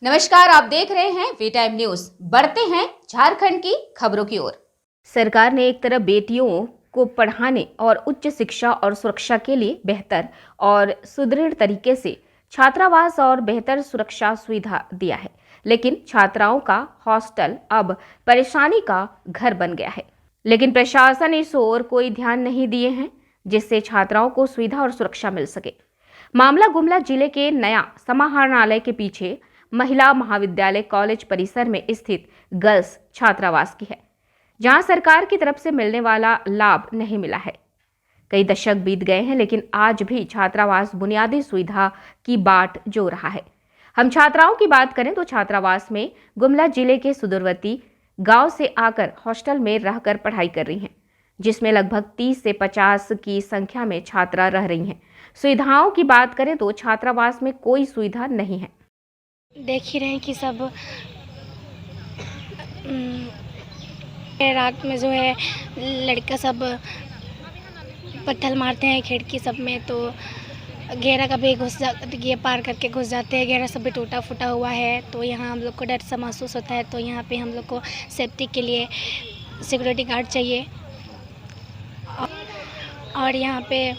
नमस्कार, आप देख रहे हैं वी टाइम न्यूज। बढ़ते हैं झारखंड की खबरों की ओर। सरकार ने एक तरफ बेटियों को पढ़ाने और उच्च शिक्षा और सुरक्षा के लिए बेहतर और सुदृढ़ तरीके से छात्रावास और बेहतर सुरक्षा सुविधा दिया है, लेकिन छात्राओं का हॉस्टल अब परेशानी का घर बन गया है। लेकिन प्रशासन इस ओर कोई ध्यान नहीं दिए हैं, जिससे छात्राओं को सुविधा और सुरक्षा मिल सके। मामला गुमला जिले के नया समाहरणालय के पीछे महिला महाविद्यालय कॉलेज परिसर में स्थित गर्ल्स छात्रावास की है, जहां सरकार की तरफ से मिलने वाला लाभ नहीं मिला है। कई दशक बीत गए हैं, लेकिन आज भी छात्रावास बुनियादी सुविधा की बाट जो रहा है। हम छात्राओं की बात करें तो छात्रावास में गुमला जिले के सुदूरवर्ती गांव से आकर हॉस्टल में रहकर पढ़ाई कर रही हैं, जिसमें लगभग 30 से 50 की संख्या में छात्रा रह रही हैं। सुविधाओं की बात करें तो छात्रावास में कोई सुविधा नहीं है। देख ही रहे हैं कि सब रात में जो है लड़का सब पत्थर मारते हैं खिड़की सब में, तो घेरा कभी ये पार करके घुस जाते हैं। घेरा सब भी टूटा फूटा हुआ है, तो यहाँ हम लोग को डर सा महसूस होता है। तो यहाँ पे हम लोग को सेफ्टी के लिए सिक्योरिटी गार्ड चाहिए। और यहाँ पे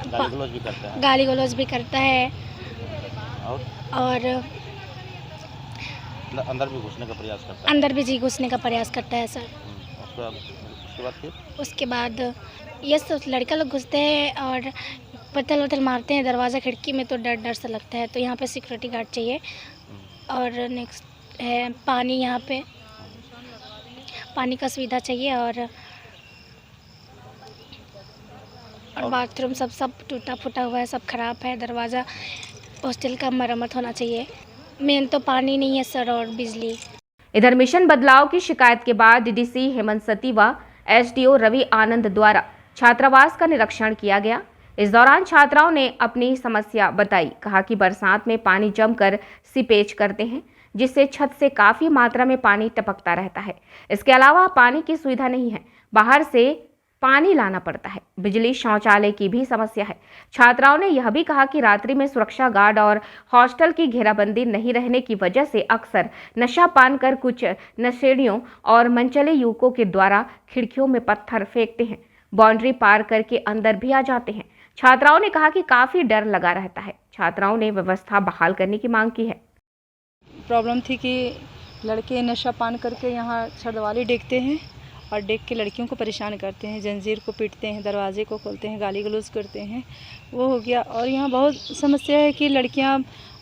गाली गलौज भी करता है और अंदर भी घुसने का प्रयास करता है। अंदर भी जी घुसने का प्रयास करता है सर। उसके बाद ये सब लड़का लोग घुसते हैं और पत्थर वत्थर मारते हैं दरवाज़ा खिड़की में, तो डर डर सा लगता है। तो यहाँ पे सिक्योरिटी गार्ड चाहिए। और नेक्स्ट है पानी, यहाँ पे पानी का सुविधा चाहिए। और बाथरूम सब टूटा फूटा हुआ है, सब खराब है। दरवाज़ा हॉस्टल का मरम्मत होना चाहिए। मेन तो पानी नहीं है सर, और बिजली। इधर मिशन बदलाव की शिकायत के बाद डीडीसी हेमंत सती व एसडीओ रवि आनंद द्वारा छात्रावास का निरीक्षण किया गया। इस दौरान छात्राओं ने अपनी समस्या बताई। कहा कि बरसात में पानी जमकर सीपेज करते हैं, जिससे छत से काफी मात्रा में पानी टपकता रहता है। इसके अलावा पानी की सुविधा नहीं है, बाहर से पानी लाना पड़ता है। बिजली, शौचालय की भी समस्या है। छात्राओं ने यह भी कहा कि रात्रि में सुरक्षा गार्ड और हॉस्टल की घेराबंदी नहीं रहने की वजह से अक्सर नशा पान कर कुछ नशेड़ियों और मनचले युवकों के द्वारा खिड़कियों में पत्थर फेंकते हैं, बाउंड्री पार करके अंदर भी आ जाते हैं। छात्राओं ने कहा कि काफी डर लगा रहता है। छात्राओं ने व्यवस्था बहाल करने की मांग की है। प्रॉब्लम थी कि लड़के नशा पान करके यहाँ छतवाली देखते हैं और देख के लड़कियों को परेशान करते हैं, जंजीर को पीटते हैं, दरवाजे को खोलते हैं, गाली गलौज करते हैं, वो हो गया। और यहाँ बहुत समस्या है कि लड़कियाँ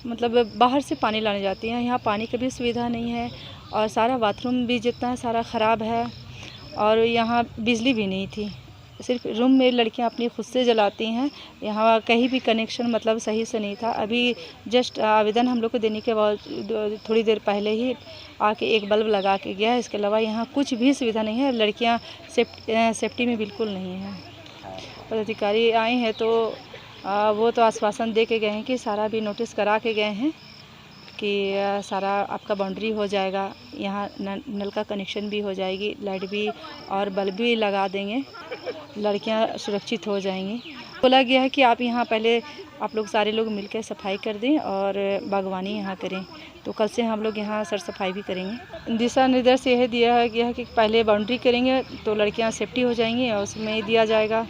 मतलब बाहर से पानी लाने जाती हैं, यहाँ पानी की भी सुविधा नहीं है। और सारा बाथरूम भी जितना है सारा ख़राब है। और यहाँ बिजली भी नहीं थी, सिर्फ रूम में लड़कियां अपनी खुद से जलाती हैं। यहाँ कहीं भी कनेक्शन मतलब सही से नहीं था। अभी जस्ट आवेदन हम लोग को देने के बाद थोड़ी देर पहले ही आके एक बल्ब लगा के गया है। इसके अलावा यहाँ कुछ भी सुविधा नहीं है। लड़कियाँ सेफ्टी में बिल्कुल नहीं है। पदाधिकारी आए हैं तो वो तो आश्वासन दे के गए हैं कि सारा भी नोटिस करा के गए हैं कि सारा आपका बाउंड्री हो जाएगा, यहाँ नल का कनेक्शन भी हो जाएगी, लाइट भी और बल्ब भी लगा देंगे, लड़कियाँ सुरक्षित हो जाएंगी। बोला गया है कि आप यहाँ पहले आप लोग सारे लोग मिलकर सफाई कर दें और बागवानी यहाँ करें। तो कल से हम लोग यहाँ सर सफाई भी करेंगे। दिशा निर्देश यह दिया गया है कि पहले बाउंड्री करेंगे तो लड़कियाँ सेफ्टी हो जाएंगी, और उसमें दिया जाएगा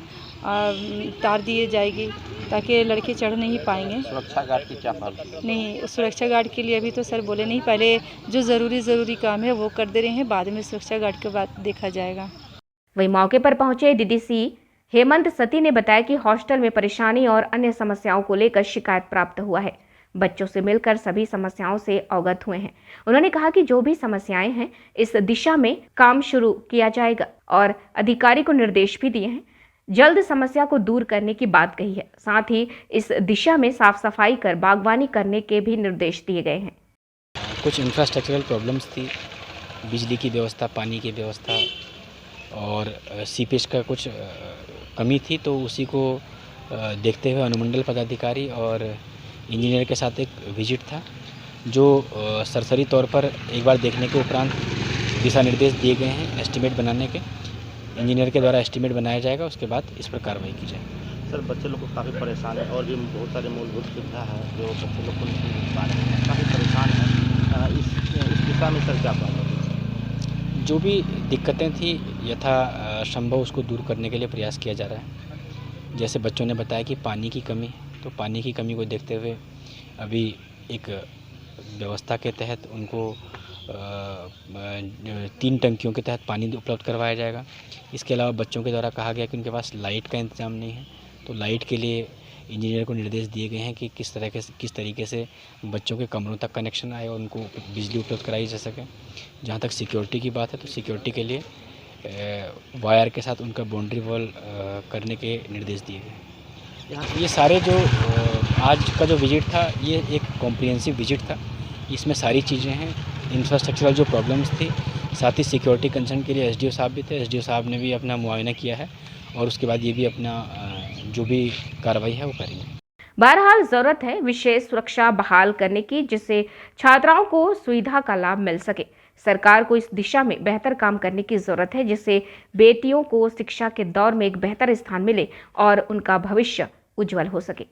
तार दिए जाएगी ताकि लड़के चढ़ नहीं पाएंगे। सुरक्षा गार्ड की क्या पहल? नहीं, सुरक्षा गार्ड के लिए अभी तो सर बोले नहीं, पहले जो ज़रूरी काम है वो कर दे रहे हैं, बाद में सुरक्षा गार्ड के बाद देखा जाएगा। वही मौके पर पहुंचे डीडीसी हेमंत सती ने बताया कि हॉस्टल में परेशानी और अन्य समस्याओं को लेकर शिकायत प्राप्त हुआ है। बच्चों से मिलकर सभी समस्याओं से अवगत हुए हैं। उन्होंने कहा कि जो भी समस्याएं हैं इस दिशा में काम शुरू किया जाएगा और अधिकारी को निर्देश भी दिए हैं, जल्द समस्या को दूर करने की बात कही है। साथ ही इस दिशा में साफ सफाई कर बागवानी करने के भी निर्देश दिए गए हैं। कुछ इंफ्रास्ट्रक्चरल प्रॉब्लम्स थी, बिजली की व्यवस्था, पानी की व्यवस्था और सीपेज का कुछ कमी थी। तो उसी को देखते हुए अनुमंडल पदाधिकारी और इंजीनियर के साथ एक विजिट था, जो सरसरी तौर पर एक बार देखने के उपरांत दिशा निर्देश दिए गए हैं एस्टीमेट बनाने के। इंजीनियर के द्वारा एस्टीमेट बनाया जाएगा, उसके बाद इस पर कार्रवाई की जाएगी। सर, बच्चे लोग को काफ़ी परेशान है और भी बहुत सारे मूलभूत सुविधा है जो बच्चे लोग को नहीं मिल पा रहे हैं, काफ़ी परेशान है। सप्ताह में सर क्या प्रॉब्लम? जो भी दिक्कतें थी यथा संभव उसको दूर करने के लिए प्रयास किया जा रहा है। जैसे बच्चों ने बताया कि पानी की कमी, तो पानी की कमी को देखते हुए अभी एक व्यवस्था के तहत उनको 3 टंकियों के तहत पानी उपलब्ध करवाया जाएगा। इसके अलावा बच्चों के द्वारा कहा गया कि उनके पास लाइट का इंतज़ाम नहीं है, तो लाइट के लिए इंजीनियर को निर्देश दिए गए हैं कि किस तरीके से बच्चों के कमरों तक कनेक्शन आए और उनको बिजली उपलब्ध कराई जा सके। जहाँ तक सिक्योरिटी की बात है तो सिक्योरिटी के लिए वायर के साथ उनका बाउंड्री वॉल करने के निर्देश दिए गए। ये सारे जो आज का जो विजिट था ये एक कॉम्प्रिहेंसिव विजिट था। इसमें सारी चीज़ें हैं, इंफ्रास्ट्रक्चरल जो प्रॉब्लम्स थी, साथ ही सिक्योरिटी कंसर्न के लिए एसडीओ साहब भी थे। एसडीओ साहब ने भी अपना मुआयना किया है और उसके बाद ये भी अपना जो भी कार्रवाई है वो करेंगे। बहरहाल जरूरत है विशेष सुरक्षा बहाल करने की, जिससे छात्राओं को सुविधा का लाभ मिल सके। सरकार को इस दिशा में बेहतर काम करने की जरूरत है, जिससे बेटियों को शिक्षा के दौर में एक बेहतर स्थान मिले और उनका भविष्य उज्जवल हो सके।